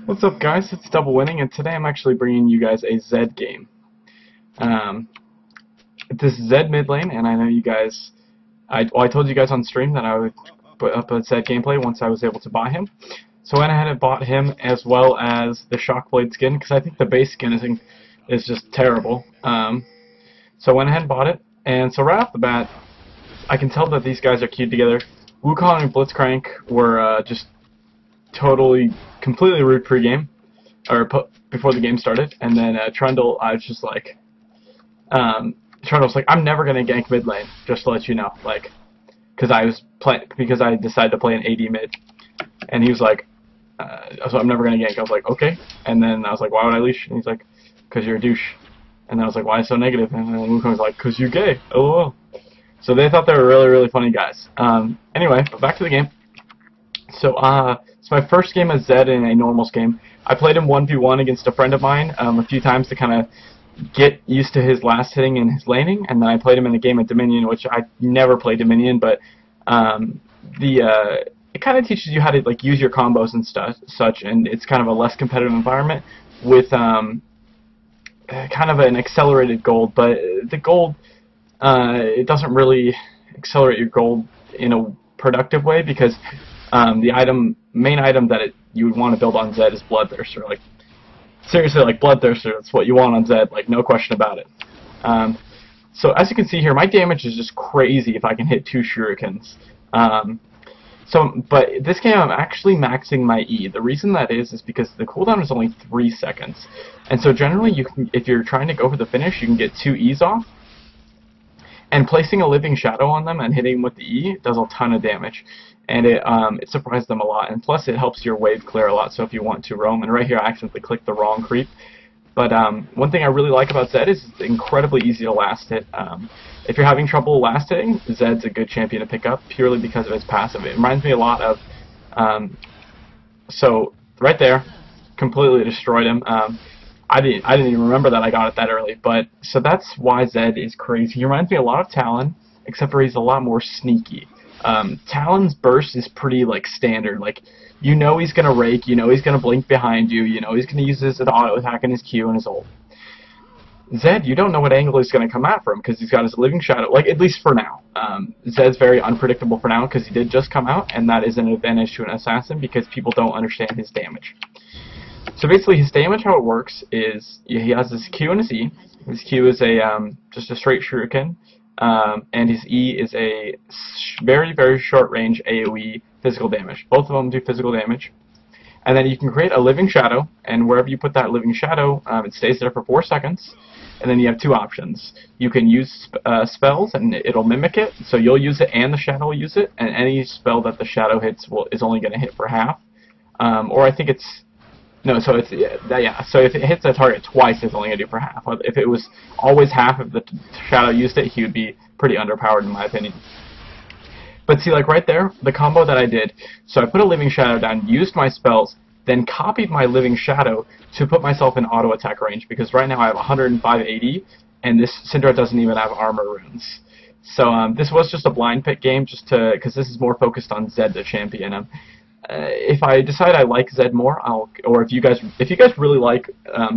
What's up, guys? It's DoubleWinning, and today I'm actually bringing you guys a Zed game. This is Zed mid lane, and I know you guys. I told you guys on stream that I would put up a Zed gameplay once I was able to buy him. So I went ahead and bought him as well as the Shockblade skin because I think the base skin is just terrible. So I went ahead and bought it, and so right off the bat, I can tell that these guys are queued together. Wukong and Blitzcrank were just completely rude pre-game, or before the game started, and then Trundle, I was just like, Trundle's like, I'm never gonna gank mid lane, just to let you know, like, because I decided to play an AD mid, and he was like, so I'm never gonna gank. I was like, okay, and then I was like, why would I leash? And he's like, because you're a douche, and then I was like, why so negative? And then Wukong's like, because you're gay, lol. So they thought they were really funny guys. Anyway, back to the game. So it's my first game as Zed in a normals game. I played him 1v1 against a friend of mine a few times to kind of get used to his last hitting and his laning, and then I played him in a game at Dominion, which I never played Dominion, but it kind of teaches you how to like use your combos and such, and it's kind of a less competitive environment with kind of an accelerated gold, but the gold it doesn't really accelerate your gold in a productive way because the main item that you would want to build on Zed is Bloodthirster. Like, seriously, like Bloodthirster, that's what you want on Zed, like, no question about it. So as you can see here, my damage is just crazy if I can hit 2 shurikens. But this game I'm actually maxing my E. The reason that is because the cooldown is only 3 seconds. And so generally, if you're trying to go for the finish, you can get 2 E's off. And placing a Living Shadow on them and hitting them with the E does a ton of damage. And it surprised them a lot. And plus, it helps your wave clear a lot, so if you want to roam. And right here, I accidentally clicked the wrong creep. But one thing I really like about Zed is it's incredibly easy to last hit. If you're having trouble last hitting, Zed's a good champion to pick up, purely because of his passive. It reminds me a lot of... so, right there, completely destroyed him. I didn't even remember that I got it that early, but so that's why Zed is crazy. He reminds me a lot of Talon, except for he's a lot more sneaky. Talon's burst is pretty like standard. Like, you know he's gonna rake, you know he's gonna blink behind you, you know he's gonna use his auto attack and his Q and his ult. Zed, you don't know what angle he's gonna come at from because he's got his Living Shadow. Like, at least for now. Zed's very unpredictable for now because he did just come out, and that is an advantage to an assassin because people don't understand his damage. So basically, his damage, how it works is he has his Q and his E. His Q is just a straight shuriken, and his E is a very short range AOE physical damage. Both of them do physical damage. And then you can create a Living Shadow, and wherever you put that Living Shadow, it stays there for 4 seconds. And then you have 2 options. You can use spells, and it'll mimic it, so you'll use it and the Shadow will use it, and any spell that the Shadow hits is only going to hit for half. Or I think it's... No, so it's So if it hits a target twice, it's only gonna do for half. If it was always half, if the Shadow used it, he would be pretty underpowered in my opinion. But see, like right there, the combo that I did. So I put a Living Shadow down, used my spells, then copied my Living Shadow to put myself in auto attack range because right now I have 105 AD, and this Syndra doesn't even have armor runes. So this was just a blind pick game, because this is more focused on Zed the champion. If I decide I like Zed more, or if you guys really like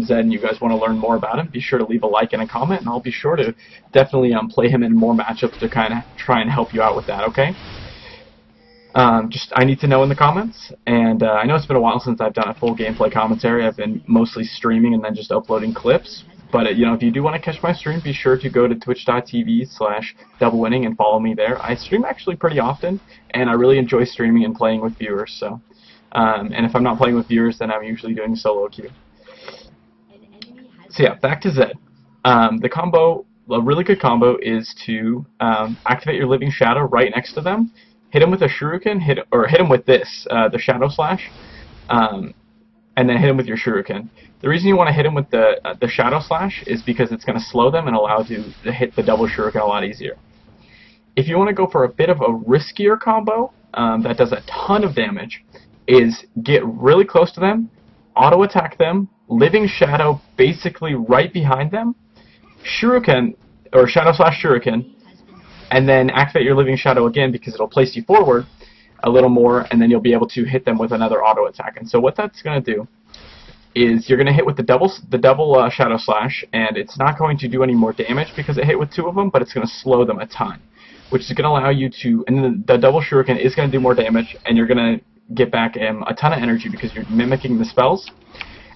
Zed and you guys want to learn more about him, be sure to leave a like and a comment, and I'll be sure to definitely play him in more matchups to kind of try and help you out with that. Okay? I need to know in the comments, and I know it's been a while since I've done a full gameplay commentary. I've been mostly streaming and then just uploading clips. But you know, if you do want to catch my stream, be sure to go to twitch.tv/DoubleWinning and follow me there. I stream actually pretty often, and I really enjoy streaming and playing with viewers. So, and if I'm not playing with viewers, then I'm usually doing solo queue. So yeah, back to Zed. The combo, a really good combo, is to activate your Living Shadow right next to them, hit him with a shuriken, hit him with this, the Shadow Slash, and then hit him with your shuriken. The reason you want to hit him with the Shadow Slash is because it's going to slow them and allow you to hit the double shuriken a lot easier. If you want to go for a bit of a riskier combo that does a ton of damage, is get really close to them, auto attack them, Living Shadow basically right behind them, shuriken or Shadow Slash shuriken, and then activate your Living Shadow again because it'll place you forward a little more, and then you'll be able to hit them with another auto attack. And so what that's going to do is you're going to hit with the double Shadow Slash, and it's not going to do any more damage because it hit with 2 of them, but it's going to slow them a ton, which is going to allow you to, and then the double Shuriken is going to do more damage, and you're going to get back a ton of energy because you're mimicking the spells,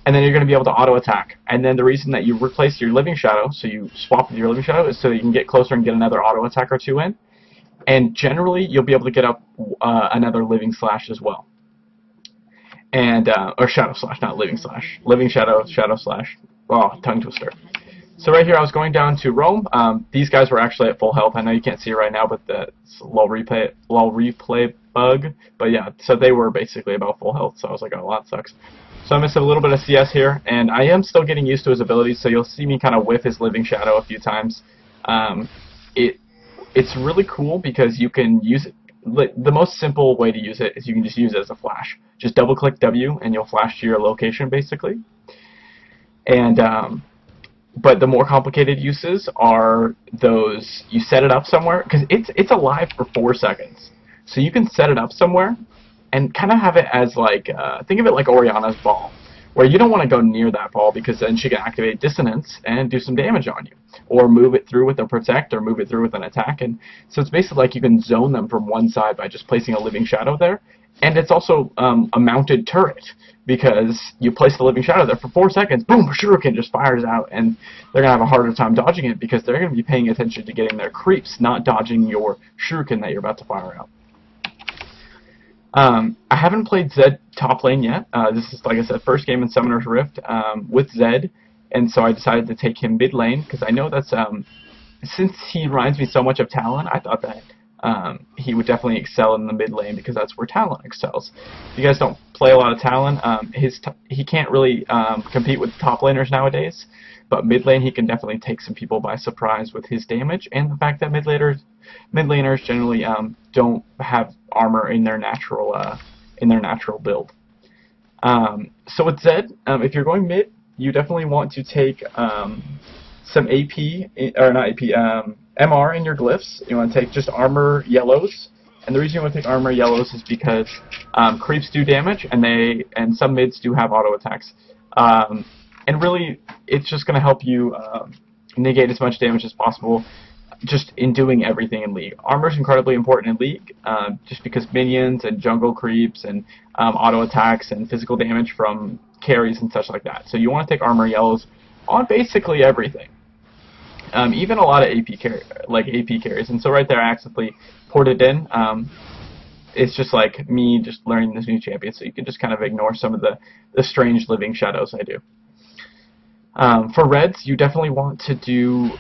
and then you're going to be able to auto attack. And then the reason that you replace your Living Shadow, so you swap with your Living Shadow, is so you can get closer and get another auto attack or 2 in, and generally you'll be able to get up another Living Slash as well. And or Shadow Slash, not Living Slash. Living Shadow, Shadow Slash. Oh, tongue twister. So right here, I was going down to Rome. These guys were actually at full health. I know you can't see it right now, but the low replay bug. But yeah, so they were basically about full health. So I was like, oh, well, that sucks. So I missed a little bit of CS here, and I am still getting used to his abilities. So you'll see me kind of whiff his Living Shadow a few times. It's really cool because you can use it. The most simple way to use it is you can just use it as a flash. Just double click W and you'll flash to your location basically. And but the more complicated uses are those you set it up somewhere, because it's alive for 4 seconds. So you can set it up somewhere and kind of have it as like think of it like Oriana's ball, where you don't want to go near that ball because then she can activate Dissonance and do some damage on you, or move it through with a Protect, or move it through with an attack. And so it's basically like you can zone them from one side by just placing a Living Shadow there. And it's also a mounted turret, because you place the Living Shadow there for 4 seconds, boom, Shuriken just fires out, and they're going to have a harder time dodging it because they're going to be paying attention to getting their creeps, not dodging your Shuriken that you're about to fire out. I haven't played Zed top lane yet. This is, like I said, first game in Summoner's Rift with Zed, and so I decided to take him mid lane, because I know that's, since he reminds me so much of Talon, I thought that he would definitely excel in the mid lane, because that's where Talon excels. If you guys don't play a lot of Talon, he can't really compete with top laners nowadays, but mid lane he can definitely take some people by surprise with his damage, and the fact that mid laners generally don't have armor in their natural build. So with Zed, if you're going mid, you definitely want to take some AP, or not AP, MR in your glyphs. You want to take just armor yellows, and the reason you want to take armor yellows is because creeps do damage, and some mids do have auto attacks, and really it's just going to help you negate as much damage as possible just in doing everything in League. Armor is incredibly important in League, just because minions and jungle creeps and auto attacks and physical damage from carries and such like that. So you want to take armor yellows on basically everything. Even a lot of AP carries, and so right there I accidentally poured it in. It's just like me just learning this new champion, so you can just kind of ignore some of the strange Living Shadows I do. For Reds, you definitely want to do,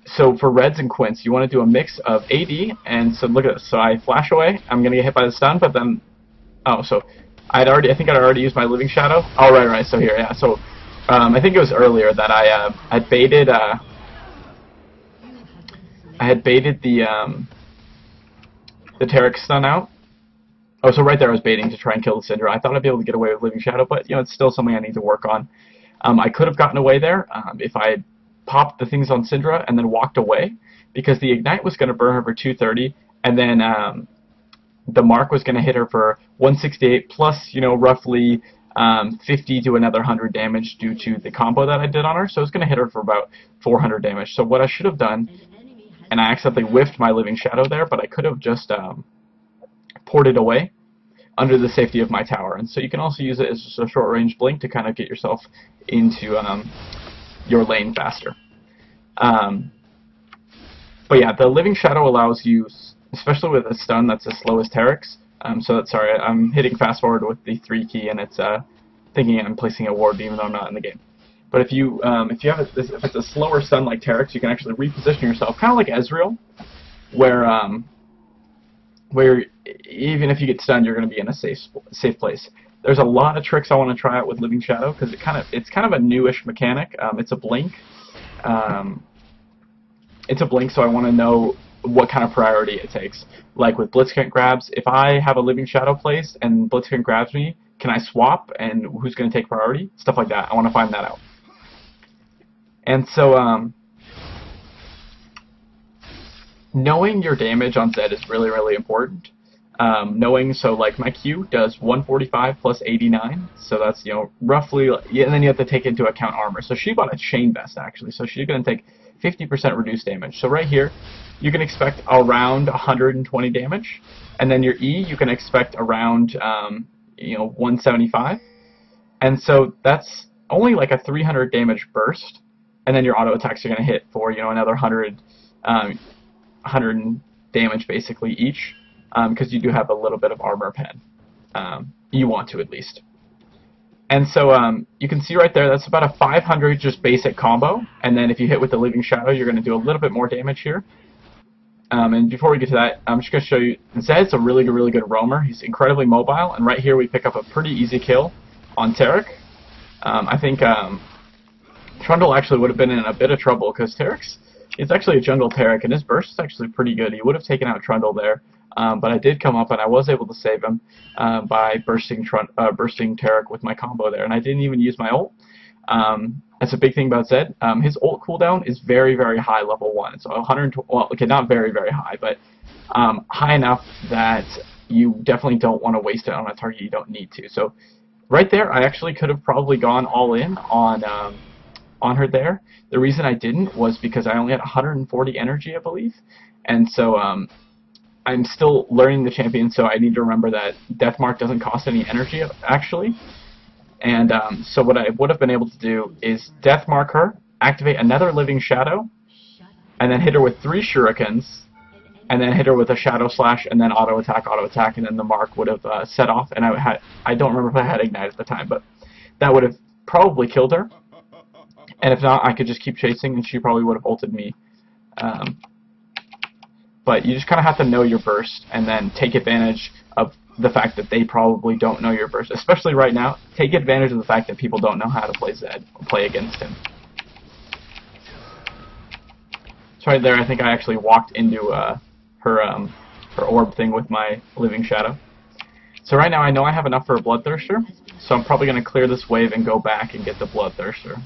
so for Reds and Quince, you want to do a mix of AD, and so look at this, so I flash away, I'm going to get hit by the stun, but then, oh, so I think I'd already used my Living Shadow. Oh, right, so here, yeah, so I think it was earlier that I had baited the Taric stun out. Oh, so right there I was baiting to try and kill the Syndra. I thought I'd be able to get away with Living Shadow, but you know, it's still something I need to work on. I could have gotten away there if I had popped the things on Syndra and then walked away, because the Ignite was going to burn her for 230, and then the Mark was going to hit her for 168 plus, you know, roughly 50 to another 100 damage due to the combo that I did on her, so it's going to hit her for about 400 damage. So what I should have done, and I accidentally whiffed my Living Shadow there, but I could have just poured it away under the safety of my tower. And so you can also use it as just a short range blink to kind of get yourself into your lane faster. But yeah, the Living Shadow allows you, especially with a stun that's as slow as Taric's. Sorry, I'm hitting fast forward with the 3 key, and it's thinking I'm placing a ward even though I'm not in the game. But if if it's a slower stun like Taric's, you can actually reposition yourself, kind of like Ezreal, where even if you get stunned, you're going to be in a safe place. There's a lot of tricks I want to try out with Living Shadow, because it's kind of a newish mechanic. It's a blink. It's a blink, so I want to know what kind of priority it takes. Like with Blitzcrank grabs, if I have a Living Shadow placed and Blitzcrank grabs me, can I swap, and who's going to take priority? Stuff like that. I want to find that out. And so knowing your damage on Zed is really, really important. knowing, so like my Q does 145 plus 89, so that's, roughly, yeah, and then you have to take into account armor. So she bought a chain vest actually, so she's going to take 50% reduced damage. So right here, you can expect around 120 damage, and then your E, you can expect around 175, and so that's only like a 300 damage burst, and then your auto attacks are going to hit for another 100 damage basically each, because you do have a little bit of armor pen. You want to, at least. And so you can see right there, that's about a 500 just basic combo, and then if you hit with the Living Shadow, you're going to do a little bit more damage here. And before we get to that, I'm just going to show you, Zed's a really good roamer. He's incredibly mobile, and right here we pick up a pretty easy kill on Taric. I think Trundle actually would have been in a bit of trouble, because Taric's is actually a jungle Taric, and his burst is actually pretty good. He would have taken out Trundle there, but I did come up, and I was able to save him by bursting Taric with my combo there, and I didn't even use my ult. That's a big thing about Zed. His ult cooldown is very high, level 1. So 120, well, okay, not very high, but high enough that you definitely don't want to waste it on a target you don't need to. So right there, I actually could have probably gone all in on her there. The reason I didn't was because I only had 140 energy, I believe, and so I'm still learning the champion, so I need to remember that Deathmark doesn't cost any energy, actually. And so what I would have been able to do is Deathmark her, activate another Living Shadow, and then hit her with 3 shurikens, and then hit her with a Shadow Slash, and then auto attack, and then the mark would have set off, and I don't remember if I had Ignite at the time, but that would have probably killed her. And if not, I could just keep chasing, and she probably would have ulted me. But you just kind of have to know your burst, and then take advantage of the fact that they probably don't know your burst. Especially right now, take advantage of the fact that people don't know how to play Zed or play against him. So right there, I think I actually walked into her orb thing with my Living Shadow. So right now, I know I have enough for a Bloodthirster, so I'm probably going to clear this wave and go back and get the Bloodthirster.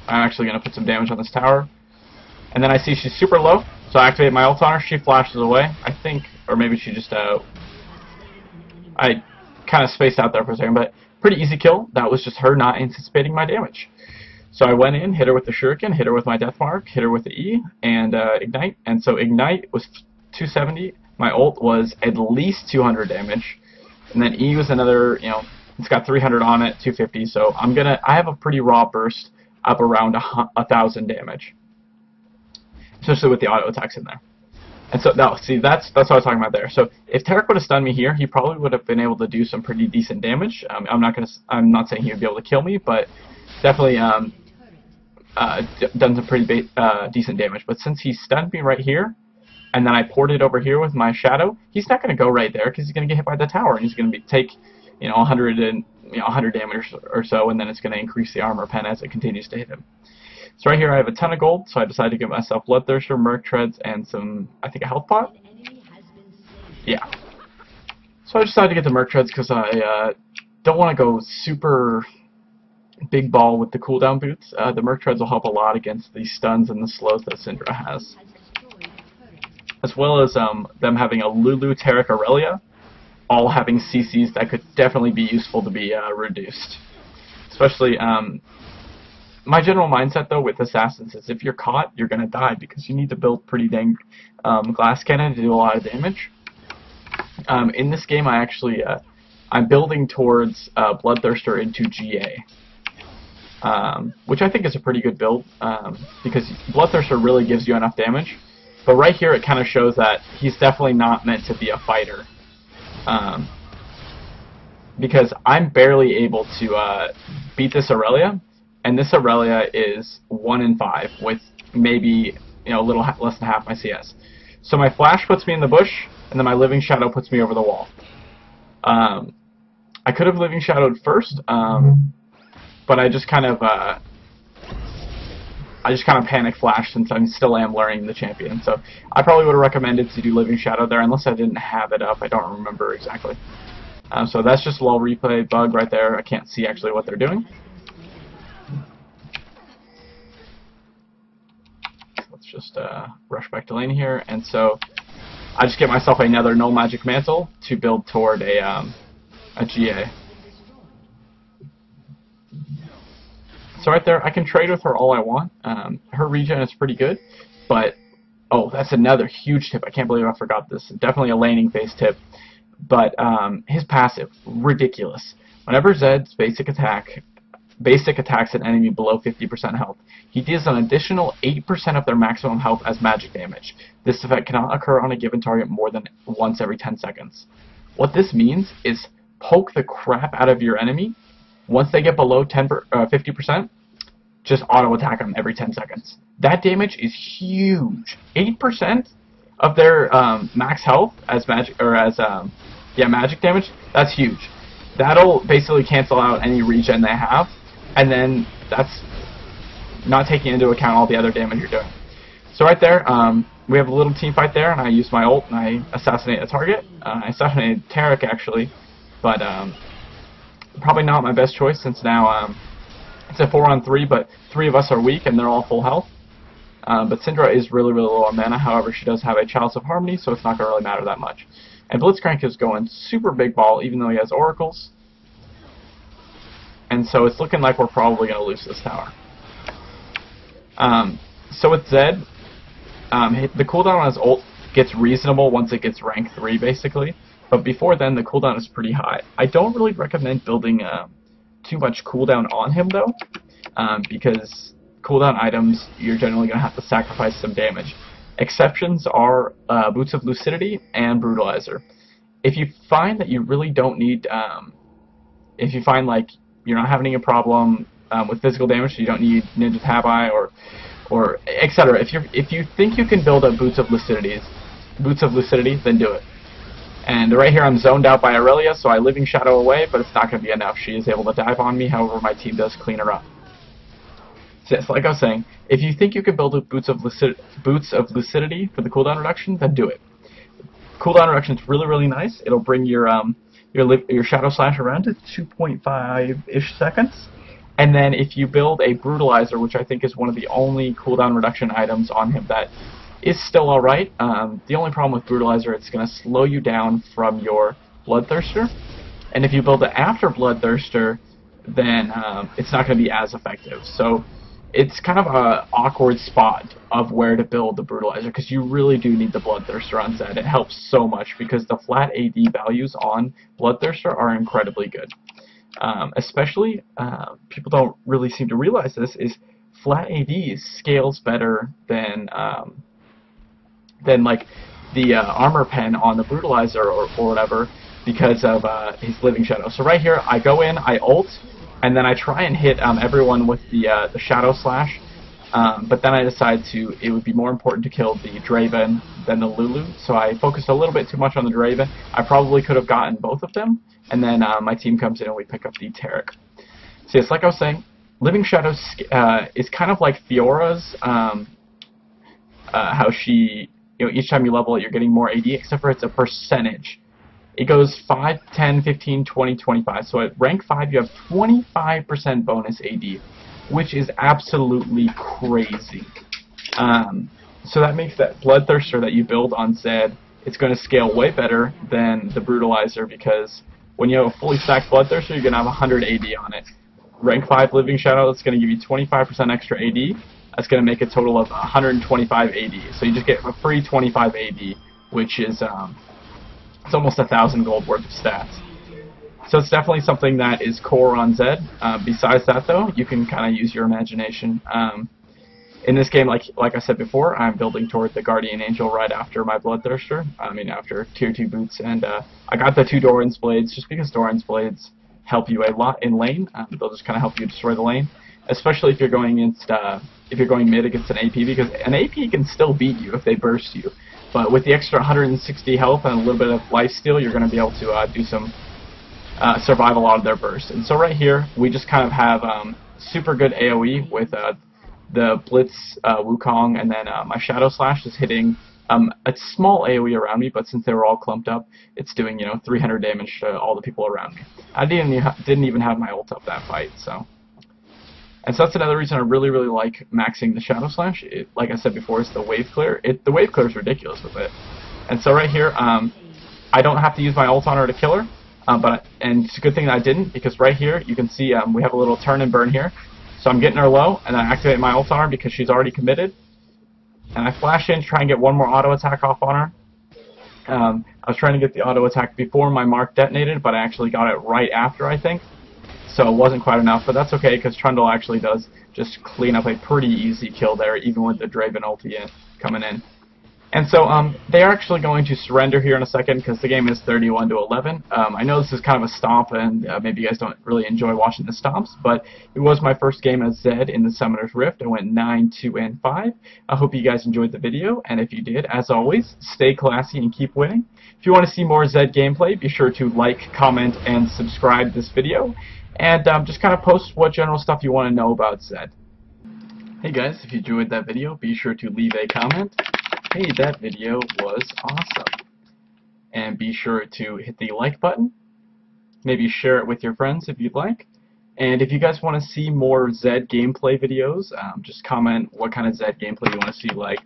I'm actually going to put some damage on this tower. And then I see she's super low, so I activate my ult on her. She flashes away, I think, or maybe she just, I kind of spaced out there for a second, but pretty easy kill. That was just her not anticipating my damage. So I went in, hit her with the Shuriken, hit her with my Deathmark, hit her with the E, and Ignite. And so Ignite was 270. My ult was at least 200 damage. And then E was another, it's got 300 on it, 250. So I have a pretty raw burst up around 1,000 damage, especially with the auto attacks in there. And so, no, see, that's what I was talking about there. So if Taric would have stunned me here, he probably would have been able to do some pretty decent damage. I'm not saying he would be able to kill me, but definitely done some pretty decent damage. But since he stunned me right here, and then I ported over here with my Shadow, he's not going to go right there because he's going to get hit by the tower, and he's going to take 100 damage or so, and then it's going to increase the armor pen as it continues to hit him. So right here I have a ton of gold, so I decided to give myself Bloodthirster, Merc Treads, and some, I think, a health pot? Yeah. So I decided to get the Merc Treads because I don't want to go super big ball with the cooldown boots. The Merc Treads will help a lot against the stuns and the slows that Syndra has. As well as them having a Lulu, Taric, Aurelia, all having CCs that could definitely be useful to be reduced. Especially, my general mindset though with Assassins is if you're caught, you're going to die because you need to build pretty dang glass cannon to do a lot of damage. In this game, I'm building towards Bloodthirster into GA, which I think is a pretty good build because Bloodthirster really gives you enough damage. But right here, it kind of shows that he's definitely not meant to be a fighter. Because I'm barely able to beat this Aurelia, and this Aurelia is 1 in 5 with maybe a little less than half my CS. So my flash puts me in the bush, and then my Living Shadow puts me over the wall. I could have Living Shadowed first, but I just kind of panic flashed since I still am learning the champion. So I probably would have recommended to do Living Shadow there unless I didn't have it up. I don't remember exactly. So that's just a little replay bug right there. I can't see actually what they're doing. Let's just rush back to lane here. And so I just get myself another Null Magic Mantle to build toward a GA. So right there, I can trade with her all I want. Her regen is pretty good, but oh, that's another huge tip. I can't believe I forgot this. Definitely a laning phase tip. But his passive, ridiculous. Whenever Zed's basic attacks an enemy below 50% health, he deals an additional 8% of their maximum health as magic damage. This effect cannot occur on a given target more than once every 10 seconds. What this means is poke the crap out of your enemy. Once they get below 50%, just auto-attack them every 10 seconds. That damage is huge. 8% of their max health as magic damage. That's huge. That'll basically cancel out any regen they have, and then that's not taking into account all the other damage you're doing. So right there, we have a little team fight there, and I use my ult and I assassinate a target. I assassinated Tarek actually, but probably not my best choice since now it's a 4-on-3, but 3 of us are weak and they're all full health. But Syndra is really, really low on mana. However, she does have a Chalice of Harmony, so it's not going to really matter that much. And Blitzcrank is going super big ball, even though he has Oracles. And so it's looking like we're probably going to lose this tower. So with Zed, the cooldown on his ult gets reasonable once it gets rank 3, basically. But before then, the cooldown is pretty high. I don't really recommend building too much cooldown on him, though, because cooldown items, you're generally going to have to sacrifice some damage. Exceptions are Boots of Lucidity and Brutalizer. If you find that you really don't need, if you find like you're not having a problem with physical damage, so you don't need Ninja Tabi or etc. If you think you can build up Boots of Lucidity, then do it. And right here I'm zoned out by Aurelia, so I Living Shadow away, but it's not going to be enough. She is able to dive on me, however my team does clean her up. So yes, like I was saying, if you think you can build up Boots of Lucidity for the cooldown reduction, then do it. Cooldown reduction is really, really nice. It'll bring your Shadow Slash around to 2.5-ish seconds. And then if you build a Brutalizer, which I think is one of the only cooldown reduction items on him that is still alright. The only problem with Brutalizer, it's going to slow you down from your Bloodthirster. And if you build it after Bloodthirster, then it's not going to be as effective. So it's kind of an awkward spot of where to build the Brutalizer, because you really do need the Bloodthirster on Zed. It helps so much because the flat AD values on Bloodthirster are incredibly good. Especially, people don't really seem to realize this, is flat AD scales better than like the armor pen on the Brutalizer or whatever, because of his Living Shadow. So right here, I go in, I ult, and then I try and hit everyone with the Shadow Slash, but then I decide it would be more important to kill the Draven than the Lulu, so I focused a little bit too much on the Draven. I probably could have gotten both of them, and then my team comes in and we pick up the Tarek. So yes, like I was saying, Living Shadow is kind of like Fiora's, how she, each time you level it, you're getting more AD, except for it's a percentage. It goes 5, 10, 15, 20, 25. So at rank 5, you have 25% bonus AD, which is absolutely crazy. So that makes that Bloodthirster that you build on Zed, it's going to scale way better than the Brutalizer, because when you have a fully stacked Bloodthirster, you're going to have 100 AD on it. Rank 5 Living Shadow, that's going to give you 25% extra AD. That's going to make a total of 125 AD. So you just get a free 25 AD, which is it's almost 1,000 gold worth of stats. So it's definitely something that is core on Zed. Besides that, though, you can kind of use your imagination. In this game, like I said before, I'm building toward the Guardian Angel right after my Bloodthirster. I mean, after Tier 2 boots, and I got the 2 Doran's Blades just because Doran's Blades help you a lot in lane. They'll just kind of help you destroy the lane, especially if you're going against if you're going mid against an AP, because an AP can still beat you if they burst you. But with the extra 160 health and a little bit of lifesteal, you're going to be able to do some survive a lot of their bursts. And so right here, we just kind of have super good AoE with the Blitz Wukong, and then my Shadow Slash is hitting a small AoE around me, but since they were all clumped up, it's doing 300 damage to all the people around me. I didn't even have my ult up that fight, so. And so that's another reason I really, really like maxing the Shadow Slash. Like I said before, it's the wave clear. The wave clear is ridiculous with it. And so right here, I don't have to use my ult on her to kill her, and it's a good thing that I didn't, because right here you can see we have a little turn and burn here. So I'm getting her low, and I activate my ult on her because she's already committed. And I flash in to try and get one more auto attack off on her. I was trying to get the auto attack before my mark detonated, but I actually got it right after, I think. So it wasn't quite enough, but that's okay, because Trundle actually does just clean up a pretty easy kill there, even with the Draven ulti coming in. And so they are actually going to surrender here in a second, because the game is 31-11. I know this is kind of a stomp, and maybe you guys don't really enjoy watching the stomps, but it was my first game as Zed in the Summoner's Rift. I went 9-2-5. I hope you guys enjoyed the video, and if you did, as always, stay classy and keep winning. If you want to see more Zed gameplay, be sure to like, comment, and subscribe this video, and just kind of post what general stuff you want to know about Zed. Hey guys, if you enjoyed that video, be sure to leave a comment. Hey, that video was awesome. And be sure to hit the like button. Maybe share it with your friends if you'd like. And if you guys want to see more Zed gameplay videos, just comment what kind of Zed gameplay you want to see. Like,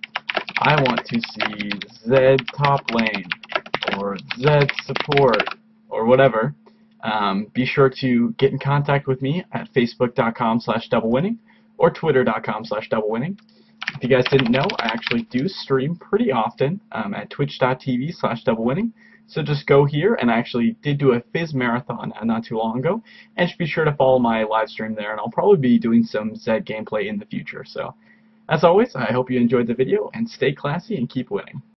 I want to see Zed top lane, or Zed support, or whatever. Be sure to get in contact with me at facebook.com/DoubleWinning or twitter.com/DoubleWinning. If you guys didn't know, I actually do stream pretty often at twitch.tv/DoubleWinning. So just go here, and I actually did do a Fizz marathon not too long ago, and just be sure to follow my live stream there, and I'll probably be doing some Zed gameplay in the future. So, as always, I hope you enjoyed the video, and stay classy and keep winning.